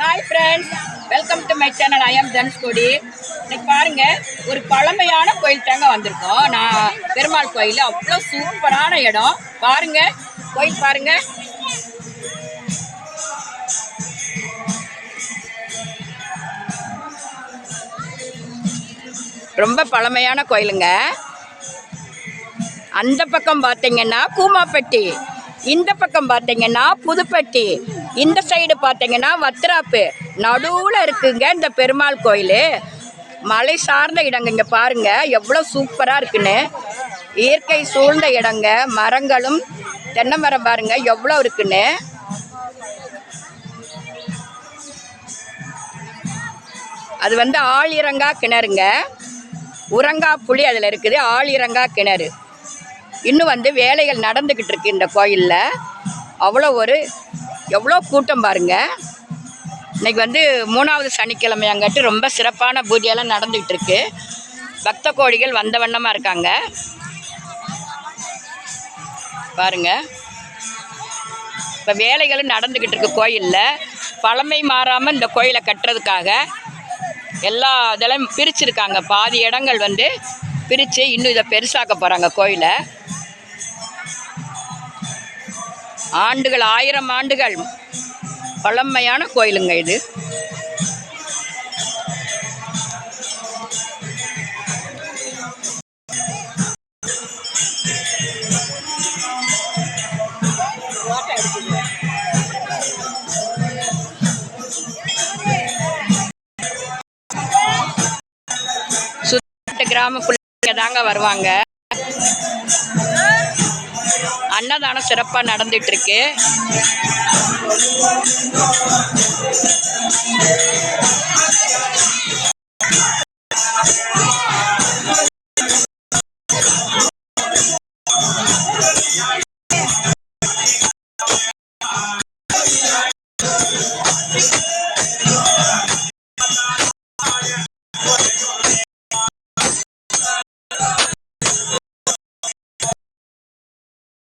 Hi friends, welcome to my channel. I am Dhanushkodi. இன்னைக்கு பாருங்க, ஒரு பழமையான கோயில் தாங்க வந்திருக்கோம். நான் பெருமாள் கோயில் அவ்வளோ சூப்பரான இடம். பாருங்க, கோயில் பாருங்க. ரொம்ப பழமையான கோயிலுங்க. அந்த பக்கம் பார்த்தீங்கன்னா கூமாப்பட்டி, இந்த பக்கம் பார்த்தீங்கன்னா புதுப்பட்டி, இந்த சைடு பார்த்தீங்கன்னா வத்திராப்பு. நடுவில் இருக்குங்க இந்த பெருமாள் கோயில். மலை சார்ந்த இடங்க. இங்கே பாருங்க எவ்வளோ சூப்பராக இருக்குன்னு. இயற்கை சூழ்ந்த இடங்க. மரங்களும் தென்னை மரம் பாருங்க எவ்வளோ இருக்குன்னு. அது வந்து ஆழிரங்கா கிணறுங்க. உரங்கா புளி அதில் இருக்குது. ஆழிரங்கா கிணறு. இன்னும் வந்து வேலைகள் நடந்துக்கிட்டு இருக்கு இந்த கோயிலில். எவ்வளோ கூட்டம் பாருங்க. இன்னைக்கு வந்து 3வது சனிக்கிழமையாங்காட்டி ரொம்ப சிறப்பான பூஜையெல்லாம் நடந்துக்கிட்டு இருக்கு. பக்த கோடிகள் வந்த வண்ணமாக இருக்காங்க பாருங்க. இப்போ வேலைகளும் நடந்துக்கிட்டு இருக்கு கோயிலில். பழமை மாறாமல் இந்த கோயிலை கட்டுறதுக்காக எல்லா இதெல்லாம் பிரிச்சுருக்காங்க. பாதி இடங்கள் வந்து பிரித்து இன்னும் இதை பெருசாக்க போகிறாங்க கோயிலை. ஆண்டுகள் 1000 ஆண்டுகள் பழமையான கோயிலுங்க இது. சுத்த கிராமக்குள்ள தாங்க வருவாங்க. அன்னதானம் சிறப்பாக நடந்துட்டு இருக்கு.